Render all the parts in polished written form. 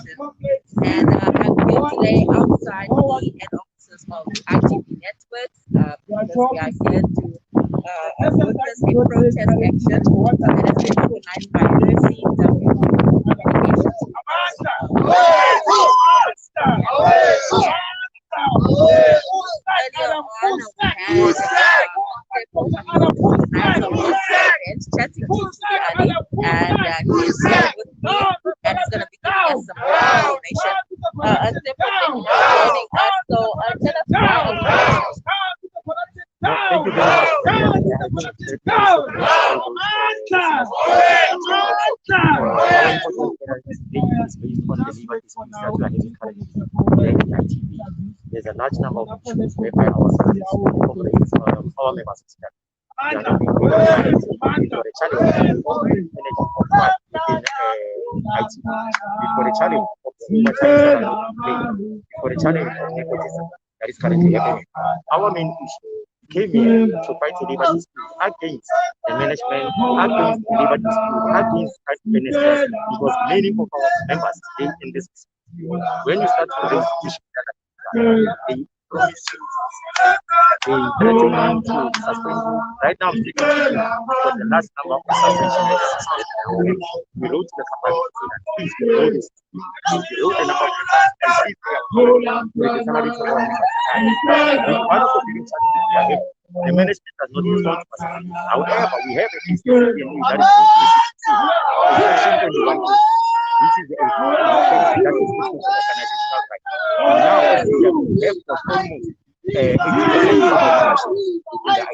And I'm here today outside the head offices of ITV Networks because we are here to witness a protest action that has been organized by the CWU communications. Earlier on, we had chatting to Ali, and he's here with me, and he's going to be giving us some more information. A separate thing joining us, so tell us more. Thank you very much. There's a large number of issues whereby our service operates our members expect. We are not being challenge of energy within IT. We've got a challenge of for the challenge of nepotism that is currently happening. Our main issue came here to fight the labor dispute against the management, against the labor dispute, against administration, because many of our members stay in this dispute. When you start to raise issues, they threaten to suspend you. Right now, I'm speaking to you for the last number of suspension. We wrote to the company to say that please withdraw this. We wrote the number of members and see if they are with the salary for one member. One of the biggest challenges we are having, the management does not respond to us. However, we have a case that is section 21, which is the case that is organizational right. Now, we have almost 80% of the IT. Today is the beginning of our program.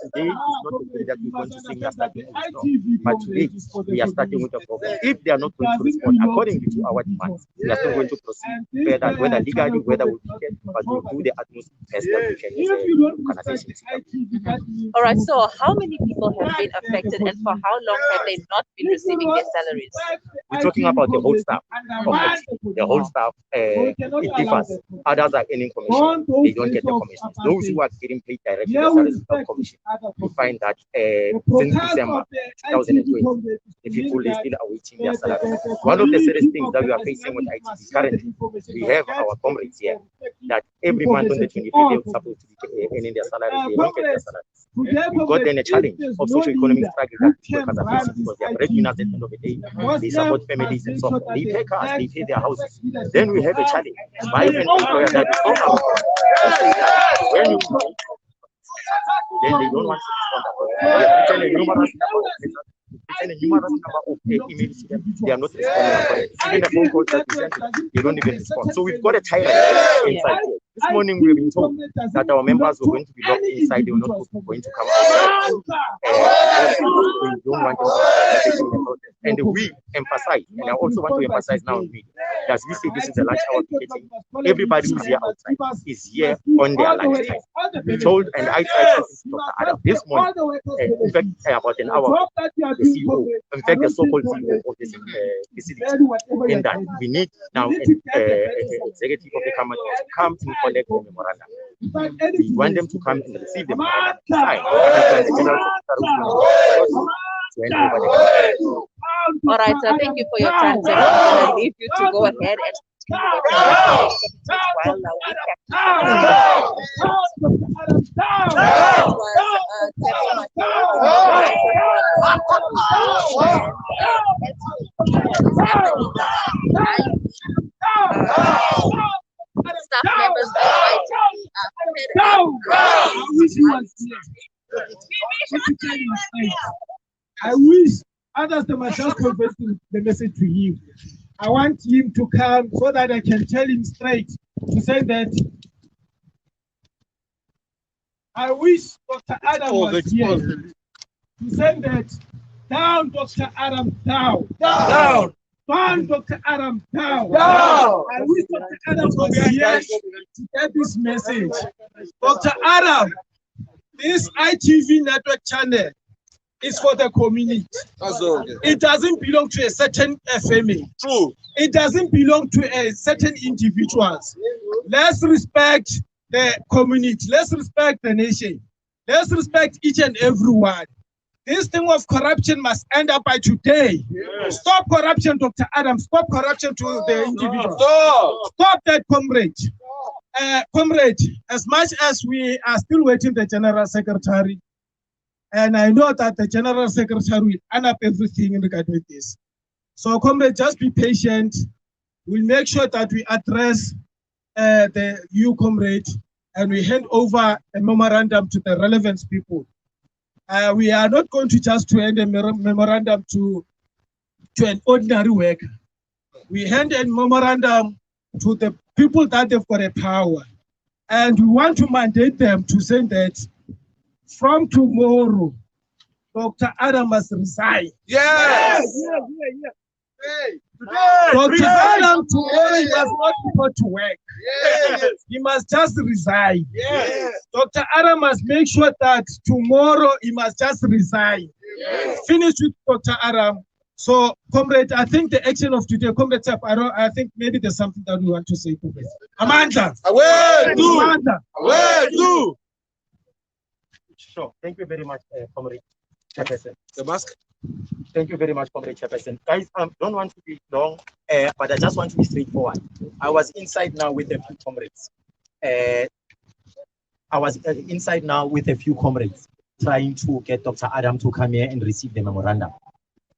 Today is not the day that we want to say we are starting with no, but today we are starting with a problem. If they are not going to respond according to our demands, we are still going to proceed further, whether legally, whether we can, but we'll do the utmost best that we can as an organization. All right, so how many people have been affected and for how long have they not been receiving their salaries? We're talking about the whole staff. The whole staff, it differs. Others are earning commission, they don't get the commissions. Those who are getting paid directly the salaries without commission, you find that since December 2020, the people are still awaiting their salary. One of the serious things that we are facing with ITV currently, we have our comrades here that every month on the 25th they are supposed to be earning their salaries, they don't get their salaries. We've got then a challenge of socio-economic struggle that workers are facing because they are breadwinners at the end of the day, they support families and so on. They pay cars, they pay their houses. Then we have a challenge by an employer that is so when you then they don't want to respond. We have written a numerous number of emails to them. They are not responding. Even the phone calls that we send them, they don't even respond. So we've got a tyrant inside here. This morning we've been told that our members were going to be locked inside. They were not going to come outside. We don't want them to. And we emphasize, and I also want to emphasize now that we say this is a lunch hour picketing. Everybody who's here outside is here on their lunch time. We told, and I tried to Dr. Adam this morning, in fact, about an hour ago, the CEO, in fact, the so-called CEO of this facility, in that we need now an executive of the company to come and collect the memorandum. We want them to come and receive the memorandum, sign, and the general secretary. All right, so thank you for your time. So I'm going to leave you to go ahead and while staff members I wish others they must just convey the message to him. I want him to come so that I can tell him straight to say that I wish Dr. Adam was here to say that down Dr. Adam, down. Down. Down Dr. Adam, down. Down. I wish Dr. Adam was here to get this message. Dr. Adam, this ITV network channel is for the community. It doesn't belong to a certain FMA. True. It doesn't belong to a certain individuals. Let's respect the community. Let's respect the nation. Let's respect each and every one. This thing of corruption must end up by today. Yes. Stop corruption, Dr. Adam. Stop corruption to the individual. Stop that, comrade. Comrade, as much as we are still waiting the General Secretary, and I know that the General Secretary will end up everything in regard with this. So, comrade, just be patient. We'll make sure that we address the EU comrade and we hand over a memorandum to the relevant people. We are not going to just hand a memorandum to an ordinary worker. We hand a memorandum to the people that have got a power. And we want to mandate them to say that from tomorrow, Dr. Adam must resign. Yes. Hey. Dr. Adam tomorrow he must not go to work. Yes. He must just resign. Yes. Dr. Adam must make sure that tomorrow he must just resign. Yes. Finish with Dr. Adam. So, comrade, I think the action of today, comrade, I think maybe there's something that we want to say, comrade. Amanda. Amanda. Sure. Thank you very much, comrade Chairperson. The mask. Thank you very much, comrade Chairperson. Guys, don't want to be long, but I just want to be straightforward. I was inside now with a few comrades. Trying to get Dr. Adam to come here and receive the memorandum.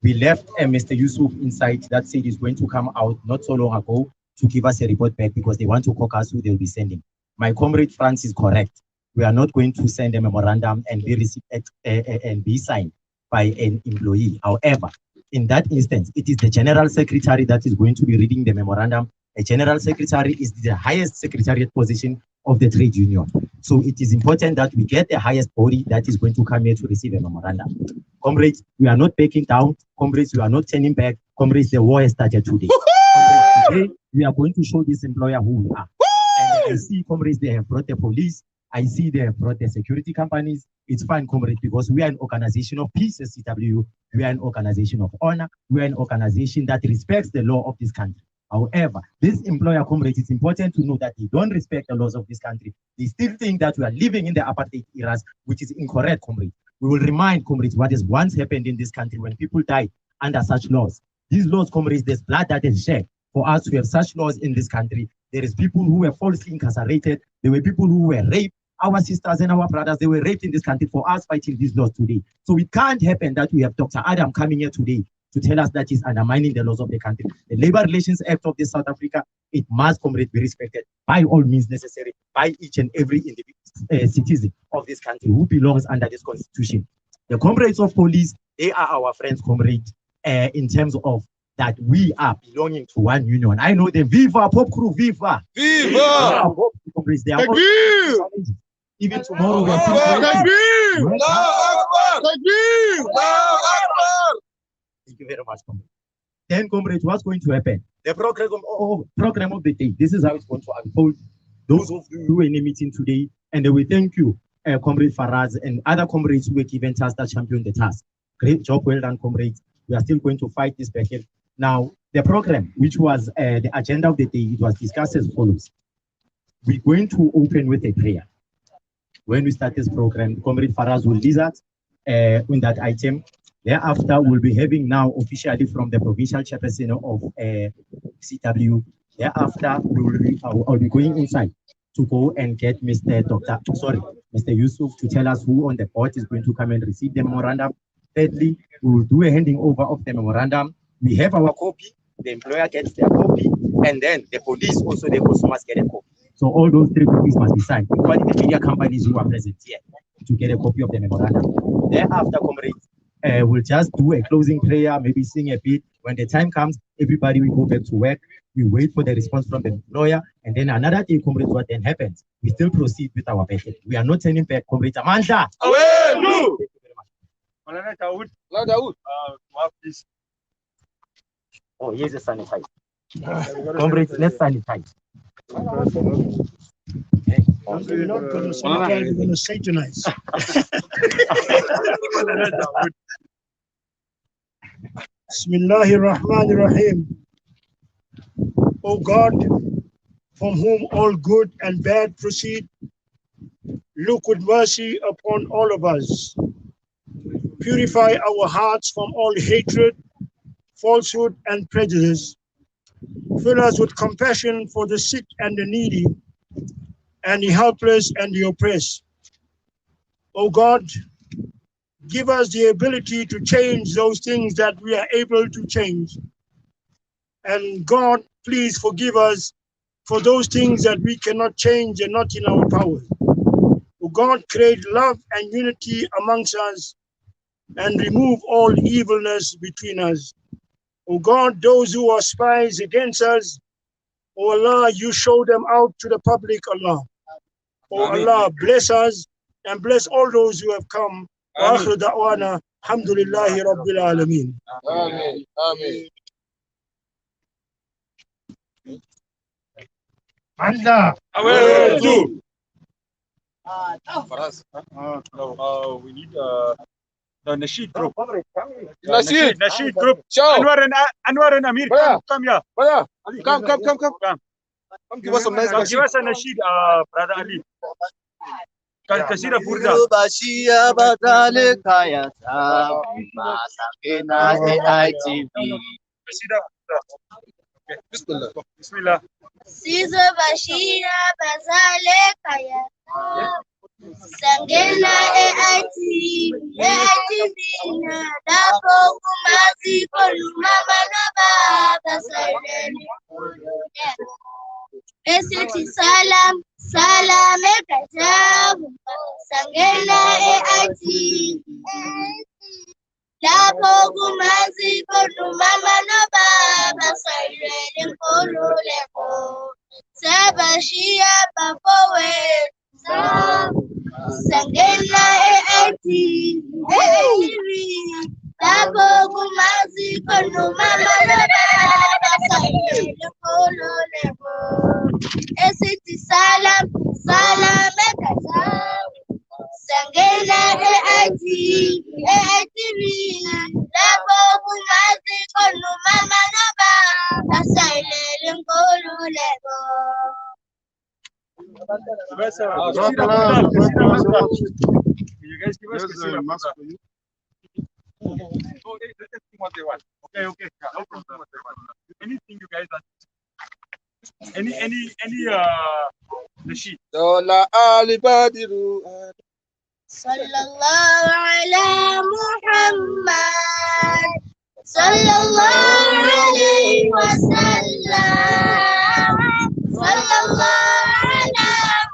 We left Mr. Yusuf inside that said he's going to come out not so long ago to give us a report back because they want to caucus us who they'll be sending. My comrade Franz is correct. We are not going to send a memorandum and be received and be signed by an employee. However, in that instance, it is the General Secretary that is going to be reading the memorandum. A General Secretary is the highest secretariat position of the trade union. So it is important that we get the highest body that is going to come here to receive a memorandum. Comrades, we are not backing down. Comrades, we are not turning back. Comrades, the war has started today. Comrades, today, we are going to show this employer who we are. And I see, comrades, they have brought the police. I see they have brought the security companies. It's fine, comrades, because we are an organization of peace as CWU. We are an organization of honor. We are an organization that respects the law of this country. However, this employer, comrades, it's important to know that they don't respect the laws of this country. They still think that we are living in the apartheid eras, which is incorrect, comrades. We will remind, comrades, what has once happened in this country when people died under such laws. These laws, comrades, there's blood that is shed. For us to have such laws in this country, there is people who were falsely incarcerated. There were people who were raped. Our sisters and our brothers, they were raped in this country for us fighting these laws today. So it can't happen that we have Dr. Adam coming here today to tell us that he's undermining the laws of the country. The Labor Relations Act of this South Africa, it must, comrade, be respected by all means necessary, by each and every individual citizen of this country who belongs under this constitution. The comrades of police, they are our friends, comrades, in terms of that we are belonging to one union. I know the Viva Pop Crew, Viva! Viva! Comrades, they are all even tomorrow we are Thank you very much, comrade. Then, comrades, what's going to happen? The program of the day, this is how it's going to unfold. Those of you who are in a meeting today, and we thank you, Comrade Faraz, and other comrades who were given task that championed the task. Great job, well done, comrades. We are still going to fight this battle. Now, the program, which was the agenda of the day, it was discussed as follows. We're going to open with a prayer. When we start this program, Comrade Faraz will lead us in that item. Thereafter, we'll be having now officially from the provincial chairperson of CWU. Thereafter, I'll be going inside to go and get Mr. Yusuf to tell us who on the board is going to come and receive the memorandum. Thirdly, we will do a handing over of the memorandum. We have our copy, the employer gets their copy, and then the police also, they also must get a copy. So all those three copies must be signed, including the media companies who are present here to get a copy of the memorandum. Thereafter, comrades, we'll just do a closing prayer, maybe sing a bit. When the time comes, everybody will go back to work. We wait for the response from the employer, and then another day, comrades, what then happens? We still proceed with our battle. We are not turning back, comrades. Amanda! Away! Thank you very much. Oh, here's a sanitizer. Comrades, let's sanitize. Okay. You're not going to say what you're going to say tonight. Bismillahir Rahmanir Rahim. O God, from whom all good and bad proceed, look with mercy upon all of us. Purify our hearts from all hatred, falsehood, and prejudice. Fill us with compassion for the sick and the needy, and the helpless and the oppressed. O God, give us the ability to change those things that we are able to change. And God, please forgive us for those things that we cannot change and not in our power. O God, create love and unity amongst us and remove all evilness between us. O God, those who are spies against us, O Allah, you show them out to the public, Allah. O Allah, bless us and bless all those who have come. وآخر دعوانا الحمد لله رب العالمين. Amen. Amen. Allah. Away to. For us, we need the Nasheed group. Nasheed Group. Show. Anwar and Amir, come here. Brother, come. Come give us some nice Give Nasheed. us a Nasheed, Brother Ali. Kasira Burda. Bashia Badaleka ya Masakina ITV. Kasira Burda. Okay. Bismillah. Sizo Bashia Bazaleka ya Sangena AITV na dapo kumazi kolu mama na baba saleni Esiti salam ekajabu Sangena AITV dapo kumazi kolu mama na baba saleni kolu leko Sabashia bafowe Sangena AITV Dabo kumazi kono mama na baba sayele kolo lebo Esiti salam ekaza Sangena AITV Dabo kumazi kono mama na baba sayele kolo lebo You guys give us Kasira Burda. Anything what they want. Okay. No problem. Anything you guys are. Any Nasheed. Dola Ali Badiru. Sallallahu ala Muhammad Sallallahu alayhi wa sallam Sallallahu ala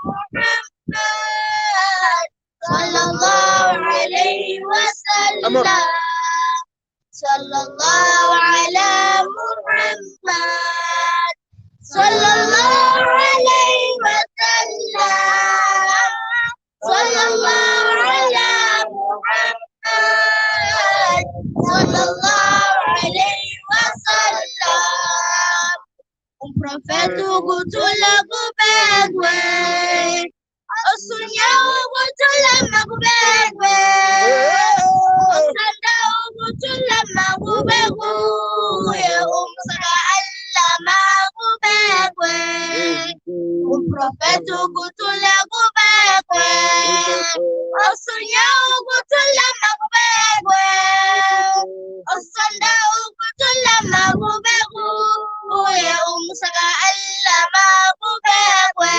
Muhammad Sallallahu alayhi wa sallam Sallallahu ala Muhammad Sallallahu alayhi wa sallam Sallallahu ala Muhammad Sallallahu alayhi wa sallam Profeta gutula gubegwe Osunya gutula magubegwe Osanda gutula magubegwe Umsaka Allah magubegwe Profeta gutula gubegwe Osunya gutula magubegwe Osanda gutula magubegwe Umsaka Allah magubegwe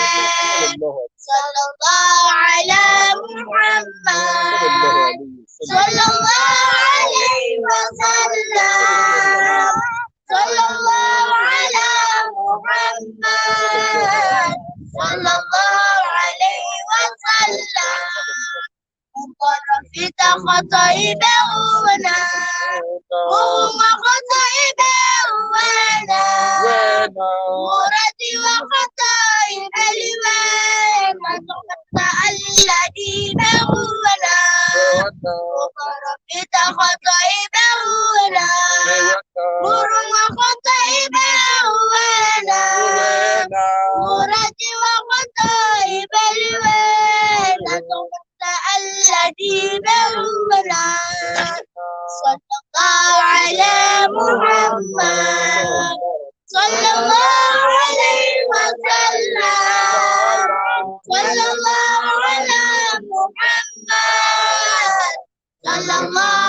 Sallallahu ala Muhammad Sallallahu alayhi wa sallam Sallallahu ala Muhammad Sallallahu alayhi wa sallam Mkorofita khotai beuna Munga khotai beuna Muradi wa khotai beliwena Tokata alladhi beuna Mkorofita khotai beuna Murunga khotai beuna Muradi wa khotai beliwena Tokata alladhi beuna Sallallahu ala Muhammad Sallallahu alayhi wa sallam Sallallahu ala Muhammad Sallallahu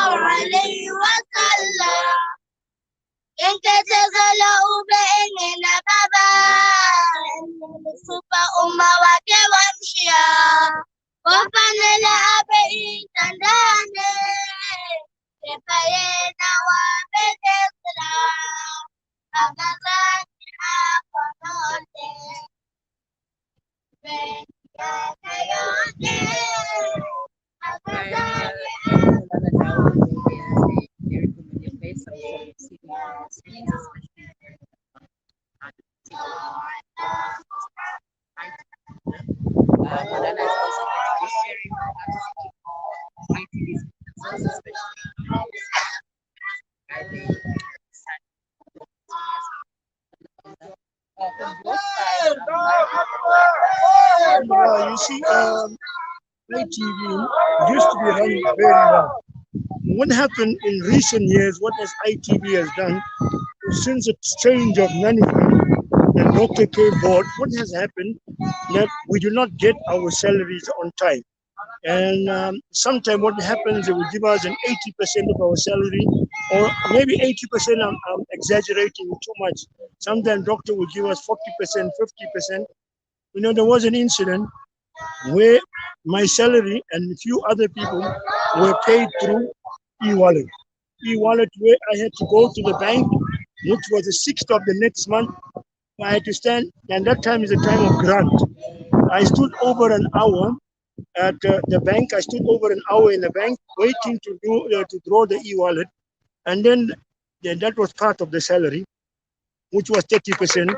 Enkethezela ube engena baba. Supa uma wake wamshia. Wafanele abe itandane. Epa yena wabedezela. Akazani akonote. You see, ITV used to be running very well. What happened in recent years, what has ITV has done, since the change of management and Dr. K board, what has happened that we do not get our salaries on time. And sometimes what happens, they will give us an 80% of our salary, or maybe 80%, I'm exaggerating too much. Sometimes doctor will give us 40%, 50%. You know, there was an incident where my salary and a few other people were paid through e-wallet. E-wallet where I had to go to the bank, which was the 6th of the next month. I had to stand, and that time is the time of grant. I stood over an hour at the bank. I stood over an hour in the bank waiting to draw the e-wallet, and then that was part of the salary, which was 30%.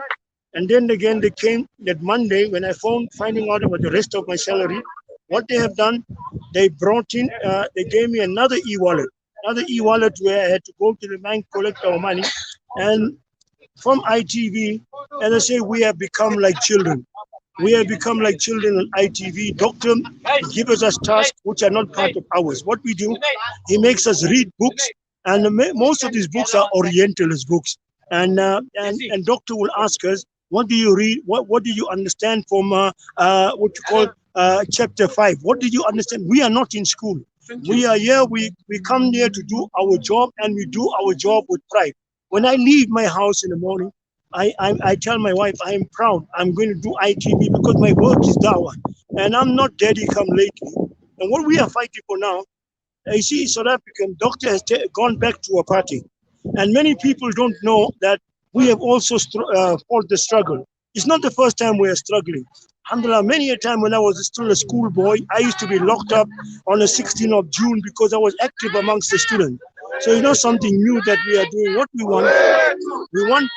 And then again, they came that Monday when I finding out about the rest of my salary. What they have done, they brought in, they gave me another e-wallet where I had to go to the bank, collect our money. And from ITV, and I say, we have become like children. We have become like children on ITV. Doctor gives us tasks which are not part of ours. What we do, he makes us read books, and most of these books are Orientalist books. And doctor will ask us, what do you read? What do you understand from what you call chapter 5? What did you understand? We are not in school. We are here. We come here to do our job, and we do our job with pride. When I leave my house in the morning, I tell my wife I am proud. I'm going to do ITV because my work is dawah, and I'm not daddy come lately. And what we are fighting for now, I see South African doctor has gone back to a party, and many people don't know that we have also fought the struggle. It's not the first time we are struggling. Alhamdulillah, many a time when I was still a schoolboy, I used to be locked up on the 16th of June because I was active amongst the students. So it's not something new that we are doing. What we want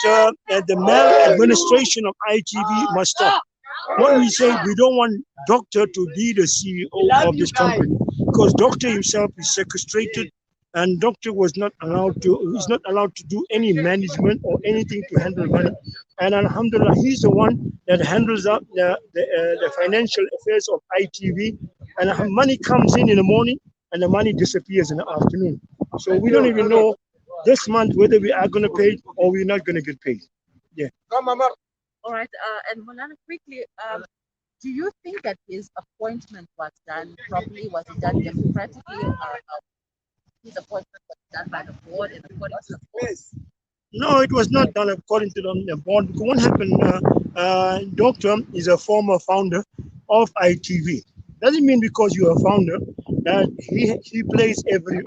the maladministration of ITV must stop. What we say, we don't want doctor to be the CEO of this company because doctor himself is sequestrated, and doctor is not allowed to do any management or anything to handle money. And alhamdulillah, he's the one that handles up the financial affairs of ITV, and money comes in the morning and the money disappears in the afternoon. So we don't even know this month whether we are going to pay or we're not going to get paid. Yeah. All right. And Molana, quickly, do you think that his appointment was done properly? Was it done democratically? His appointment was done by the board and according to the board? No, it was not done according to the board. Because what happened, Doctor is a former founder of ITV. Doesn't mean because you're a founder that he plays every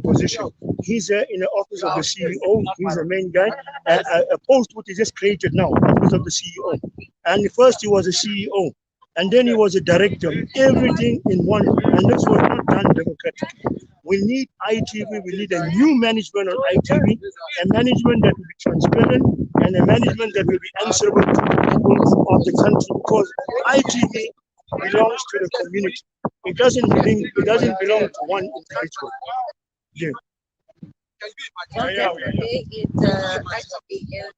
position. He's in the office of the CEO. He's the main guy. A post which is just created now, office of the CEO. And first he was a CEO, and then he was a director. Everything in one, and this was not done democratically. We need ITV. We need a new management on ITV, a management that will be transparent, and a management that will be answerable to the people of the country. Because ITV belongs to the community. It doesn't belong to one individual. Yeah. Well, definitely, it actually is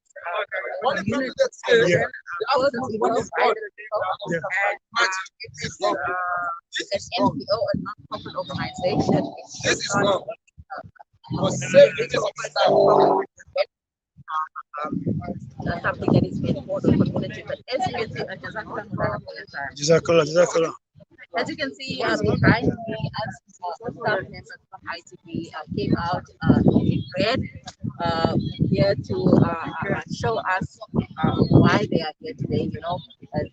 community Yeah. because it's worldwide, and it is an NPO, a non-profit organization. It's not something that is made for the community. But as you can see, Jazakallah Mulana for your time. Jazakallah. As you can see, behind me, as some staff members from ITV came out in red here to show us why they are here today. You know,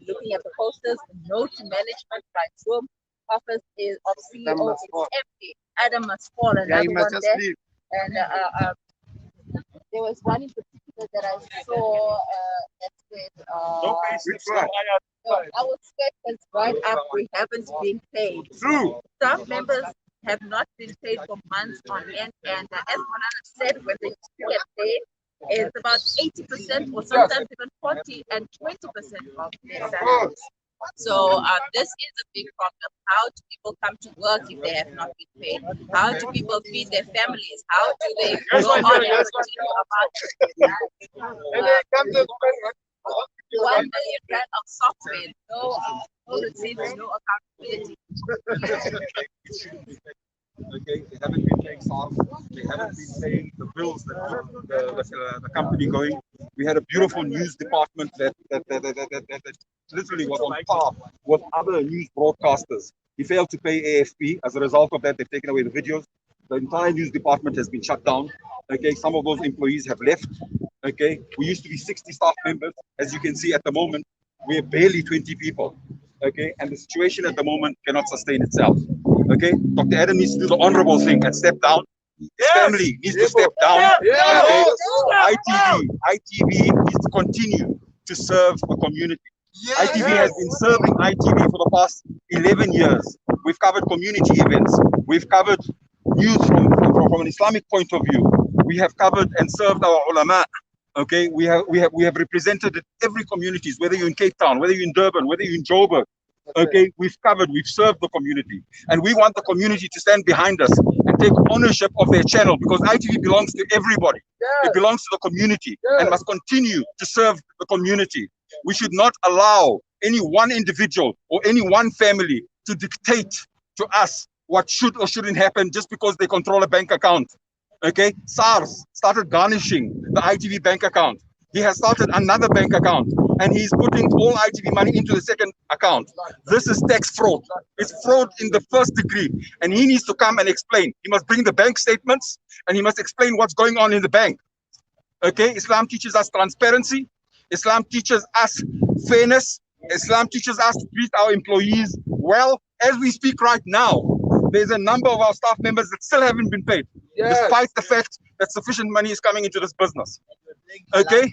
looking at the posters, no to management by Zoom. Office is of CEO is empty. Adam must fall, another one there. And there was one in particular that I saw that said, our sweat is right up, we haven't been paid. True. Staff members have not been paid for months on end, and as Monana said, when they get paid, it's about 80% or sometimes even 40 and 20% of their salaries. So this is a big problem. How do people come to work if they have not been paid? How do people feed their families? How do they go on and continue about 1 million rand of software? No receipts, no accountability. Okay, they haven't been paying staff, they haven't been paying the bills that the company going. We had a beautiful news department that literally was on par with other news broadcasters. He failed to pay AFP. As a result of that, they've taken away the videos. The entire news department has been shut down. Okay, some of those employees have left. Okay, we used to be 60 staff members. As you can see at the moment, we're barely 20 people. Okay, and the situation at the moment cannot sustain itself. Okay, Dr. Adam needs to do the honorable thing and step down. His family needs to step down. Okay? ITV needs to continue to serve the community. ITV has been serving ITV for the past 11 years. We've covered community events. We've covered news from an Islamic point of view. We have covered and served our ulama. Okay, we have represented every communities, whether you're in Cape Town, whether you're in Durban, whether you're in Joburg. Okay, we've served the community, and we want the community to stand behind us and take ownership of their channel, because ITV belongs to everybody. It belongs to the community and must continue to serve the community. We should not allow any one individual or any one family to dictate to us what should or shouldn't happen just because they control a bank account. Okay, SARS started garnishing the ITV bank account. He has started another bank account, and he's putting all ITV money into the second account. This is tax fraud. It's fraud in the first degree, and he needs to come and explain. He must bring the bank statements, and he must explain what's going on in the bank. Okay, Islam teaches us transparency. Islam teaches us fairness. Islam teaches us to treat our employees well. As we speak right now, there's a number of our staff members that still haven't been paid, despite the fact that sufficient money is coming into this business. Okay,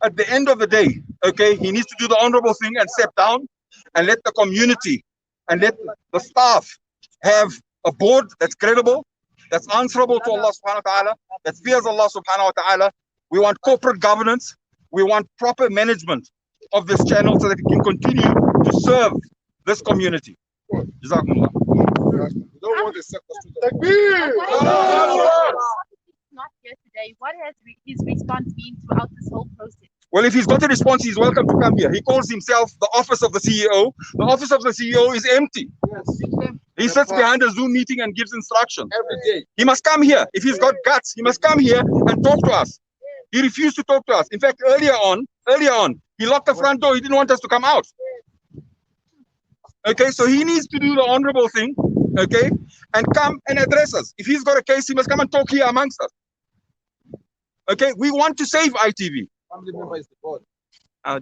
at the end of the day, okay, he needs to do the honorable thing and step down and let the community and let the staff have a board that's credible, that's answerable to Allah subhanahu wa ta'ala, that fears Allah subhanahu wa ta'ala. We want corporate governance. We want proper management of this channel so that it can continue to serve this community. Jazakumullah. Don't want not here today. What has his response been throughout this whole process? Well, if he's got a response, he's welcome to come here. He calls himself the office of the CEO. The office of the CEO is empty. He sits behind a Zoom meeting and gives instructions. Every day. He must come here. If he's got guts, he must come here and talk to us. He refused to talk to us. In fact, earlier on, he locked the front door. He didn't want us to come out. Okay, so he needs to do the honorable thing, okay, and come and address us. If he's got a case, he must come and talk here amongst us. Okay, we want to save ITV.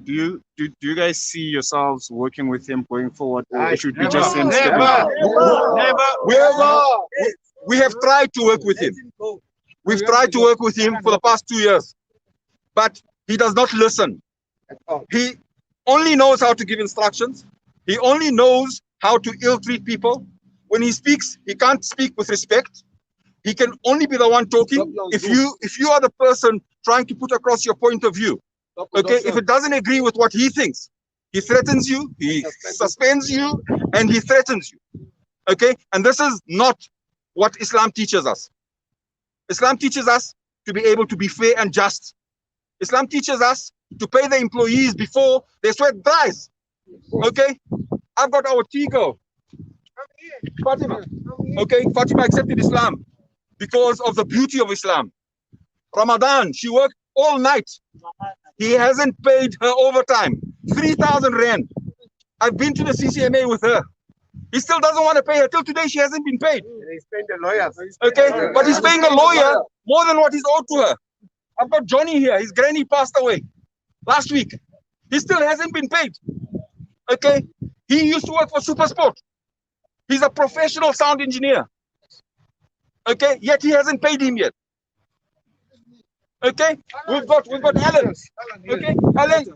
Do you guys see yourselves working with him going forward, or it should be just him? Never. We have tried to work with him. We've tried to work with him for the past 2 years, but he does not listen. He only knows how to give instructions. He only knows how to ill-treat people. When he speaks, he can't speak with respect. He can only be the one talking. If you are the person trying to put across your point of view, okay, if it doesn't agree with what he thinks, he threatens you, he suspends you, and he threatens you. Okay, and this is not what Islam teaches us. Islam teaches us to be able to be fair and just. Islam teaches us to pay the employees before their sweat dries. Okay, I've got our tea girl, Fatima. Okay, Fatima accepted Islam because of the beauty of Islam. Ramadan, she worked all night. He hasn't paid her overtime, 3,000 rand. I've been to the CCMA with her. He still doesn't want to pay her. Till today, she hasn't been paid. He's paying the lawyers. Okay, but he's paying a lawyer more than what he's owed to her. I've got Johnny here. His granny passed away last week. He still hasn't been paid. Okay? He used to work for Supersport. He's a professional sound engineer. Okay? Yet he hasn't paid him yet. Okay? We've got Alan. Okay?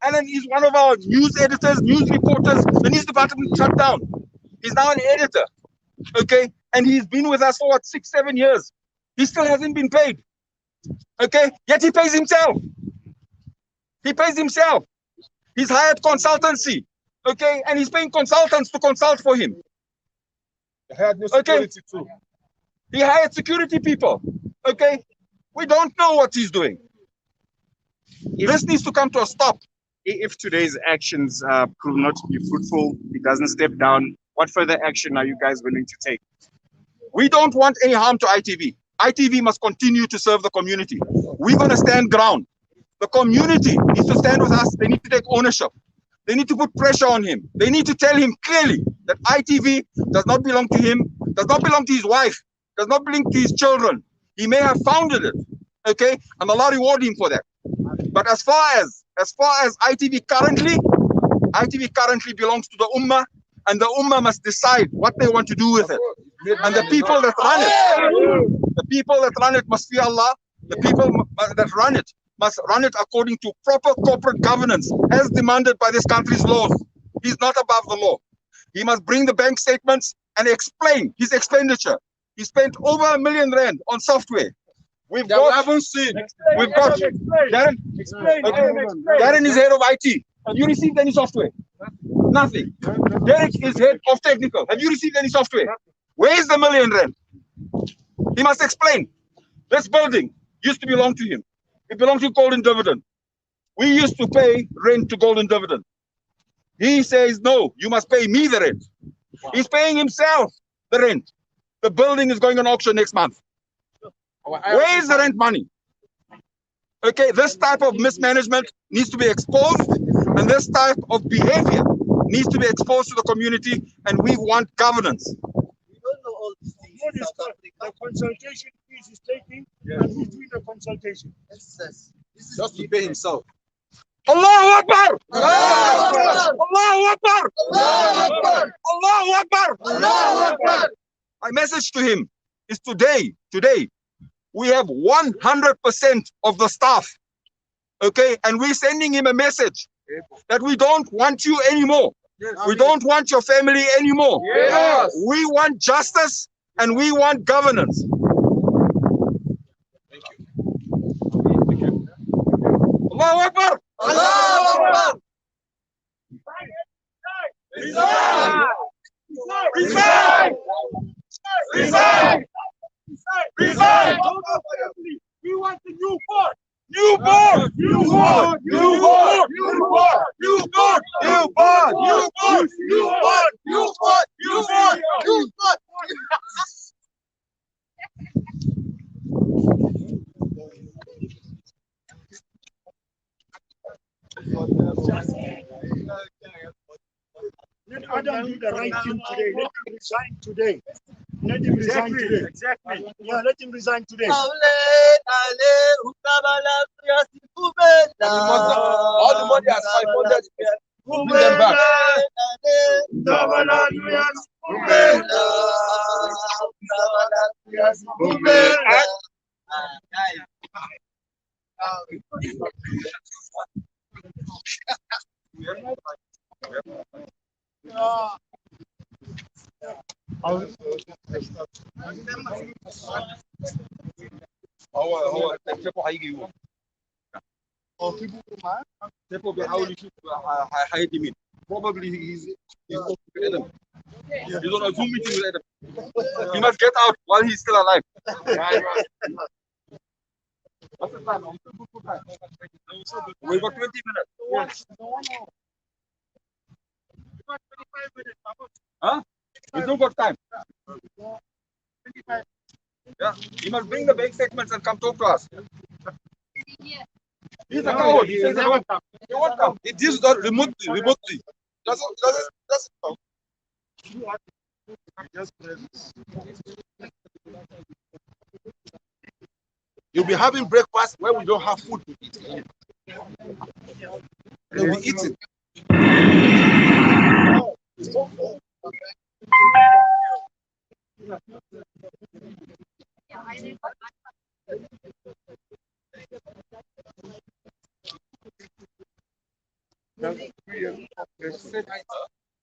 Alan is one of our news editors, news reporters. The news department shut down. He's now an editor. Okay? And he's been with us for what, 6-7 years. He still hasn't been paid. Okay? Yet he pays himself. He pays himself. He's hired consultancy. Okay? And he's paying consultants to consult for him. He had no security too. He hired security people. Okay? We don't know what he's doing. This needs to come to a stop. If today's actions prove not to be fruitful, he doesn't step down, what further action are you guys willing to take? We don't want any harm to ITV. ITV must continue to serve the community. We're going to stand ground. The community needs to stand with us. They need to take ownership. They need to put pressure on him. They need to tell him clearly that ITV does not belong to him, does not belong to his wife, does not belong to his children. He may have founded it, okay, and Allah reward him for that. But as far as ITV currently belongs to the Ummah, and the Ummah must decide what they want to do with it. And the people that run it must fear Allah. The people that run it must run it according to proper corporate governance as demanded by this country's laws. He's not above the law. He must bring the bank statements and explain his expenditure. He spent over R1 million on software. We've got Darren is head of IT. Have you received any software? Nothing. Derek is head of technical. Have you received any software? Where is the R1 million? He must explain. This building used to belong to him. It belongs to Golden Dividend. We used to pay rent to Golden Dividend. He says, no, you must pay me the rent. He's paying himself the rent. The building is going on auction next month. Where is the rent money? Okay, this type of mismanagement needs to be exposed, and this type of behavior needs to be exposed to the community, and we want governance. We don't know all these things. What is the consultation fees he's taking, and who's doing the consultation? Just to pay himself. Allahu Akbar! Allahu Akbar! Allahu Akbar! Allahu Akbar! Allahu Akbar! My message to him is today, we have 100% of the staff, okay? And we're sending him a message that we don't want you anymore. We don't want your family anymore. Yes. We want justice and we want governance. Thank you. Allahu Akbar! Allahu Akbar! Resign! Resign! Resign! Resign! We want the new board. New board! New board! New board! New board! New board! New board! New board! New board! New board! New board! New board! Let Adam do the right thing today. Let him resign today. Let him resign today. Exactly. Yeah, let him resign today. All the money has 500. Bring them back. Probably he's on a Zoom meeting with Adam. He must get out while he's still alive. What's the time? We've got 20 minutes. Yes. Huh? We still got time. Yeah, he must bring the bank statements and come talk to us. He's a coward. He says he won't come. He won't come. It deals with remotely. Doesn't come. You'll be having breakfast when we don't have food to eat. They'll be eating. That's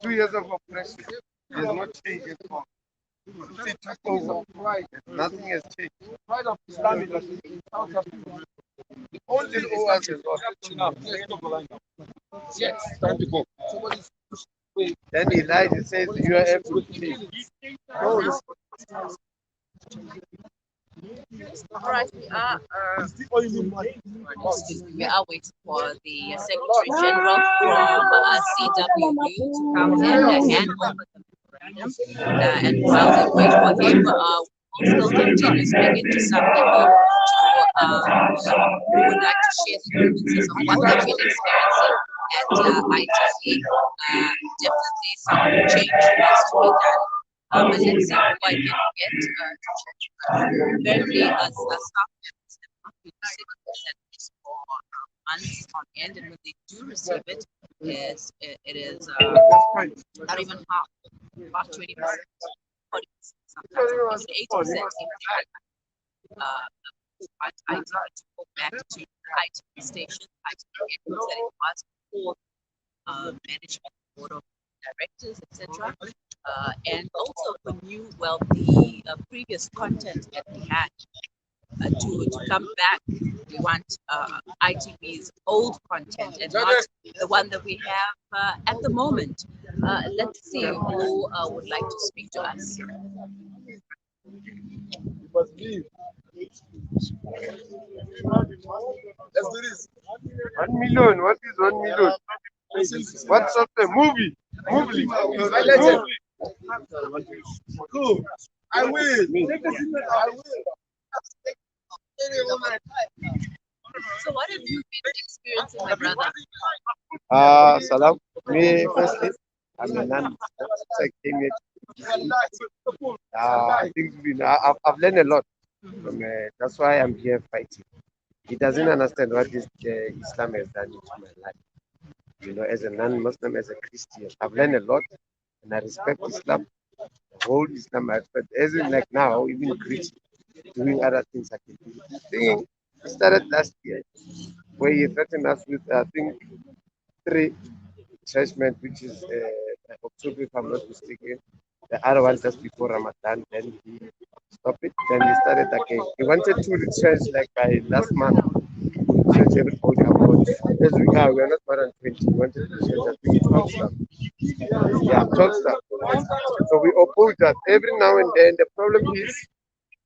2 years of oppression. There's no change at all. It took over. Nothing has changed. Pride of Islam in South Africa. The only thing us is yes, time to go. Then he lies and says you are able to change. No. All right, we are waiting for the Secretary General from CWU to come in and hand over the memorandum. And while we wait for him, we'll still continue speaking to some people who would like to share the grievances of what they've been experiencing at ITV. Definitely some change needs to be done. But let's see who I can get to apparently as staff members have not been receiving this at least for months on end, and when they do receive it, it is not even half, about 20%, 40%, sometimes even 80%. But I need to go back to the ITV station, ITV networks that it was before management, board of directors, etc. And also for new, well, the previous content that we had to come back. We want ITV's old content and not the one that we have at the moment. Let's see who would like to speak to us. Let's do this. 1 million. What is 1 million? What's up the movie? Movie. Cool. I will. So what have you been experiencing, my brother? Salam. Me firstly, I'm a non. I came here. I think I've learned a lot. From, that's why I'm here fighting. He doesn't understand what this Islam has done into my life. You know, as a non-Muslim, as a Christian, I've learned a lot, and I respect Islam. The whole Islam I respect. As in, like now, even Christian, doing other things I can do. Thing started last year, where he threatened us with, I think, 3 judgment, which is October, if I'm not mistaken. The other one just before Ramadan, then he stopped it. Then he started again. He wanted to retrench like by last month. Change everybody about. As we are not more than 20. We wanted to change, I think, 12 stuff. Yeah, 12 stuff. So we oppose that every now and then. The problem is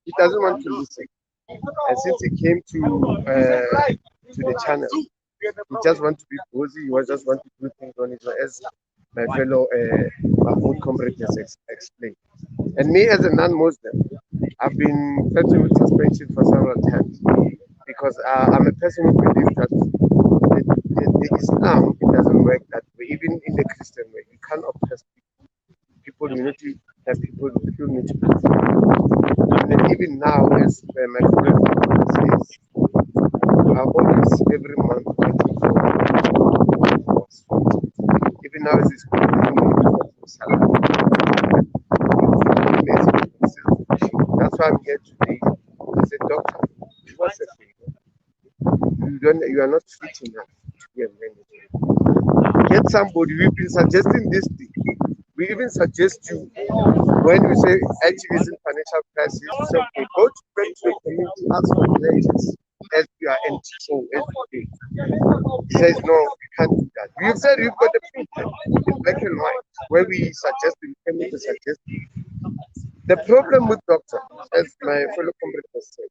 he doesn't want to listen. And since he came to the channel, he just wants to be busy. He just wants to do things on his own, as my fellow Mahmoud comrade has explained. And me, as a non-Muslim, I've been threatened with suspension for several times because I'm a person who believes that the Islam, it doesn't work that way. Even in the Christian way, you can't oppress people. People need to have people need to be free. And then even now, as my friend says, I always every month waiting for even now as it's that's why I'm here today. As a doctor, what's the thing? You are not fit enough to be a manager. Get somebody. We've been suggesting this thing. We even suggest you when we say ITV is in financial crisis, we say, okay, go to the community, ask for pledges as you are NTO every day. He says, no, we can't do that. We've said we've got the picture in black and white where we suggest the community suggest. The problem with doctor, as my fellow comrade has said,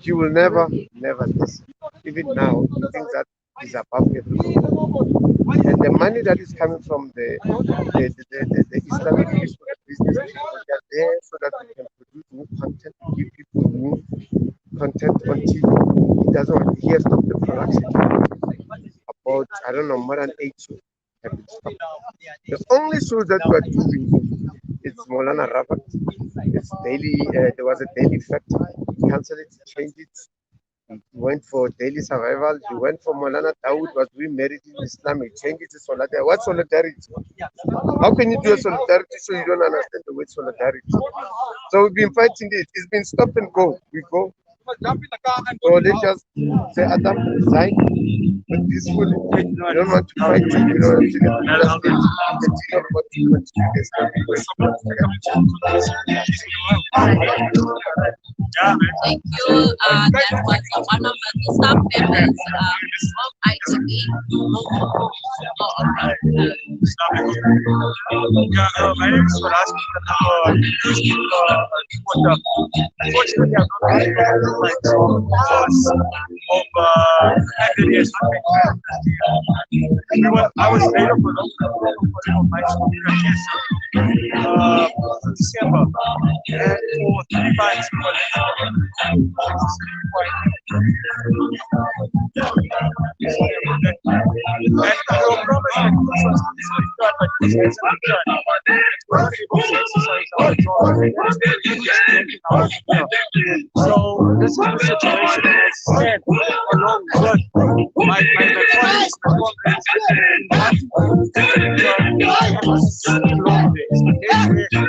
he will never listen. Even now, he thinks that is above everybody. And the money that is coming from the Islamic people, the business people, they are there so that we can produce new content, give people new content on TV. He doesn't want to hear stop the production. About, I don't know, more than 8 shows have been stopped. The only shows that we are doing is Molana Rabat. It's daily, there was a daily fact. cancelled it, changed it. He went for daily survival. He went for Molana Dawood, was remarried in Islam. He changed it to solidarity. What solidarity? How can you do a solidarity so you don't understand the word solidarity? So we've been fighting it. It's been stop and go. We go. So let's just say Adam resign, but peacefully. We don't want to fight. We don't want to continue what we want to Thank you. That was one of the staff members of ITV. My name is Faraz. Unfortunately, I'm not able to like because of areas. I was laid up for my December, and for 3 months we were so this is the situation that's stand along with my colleagues, my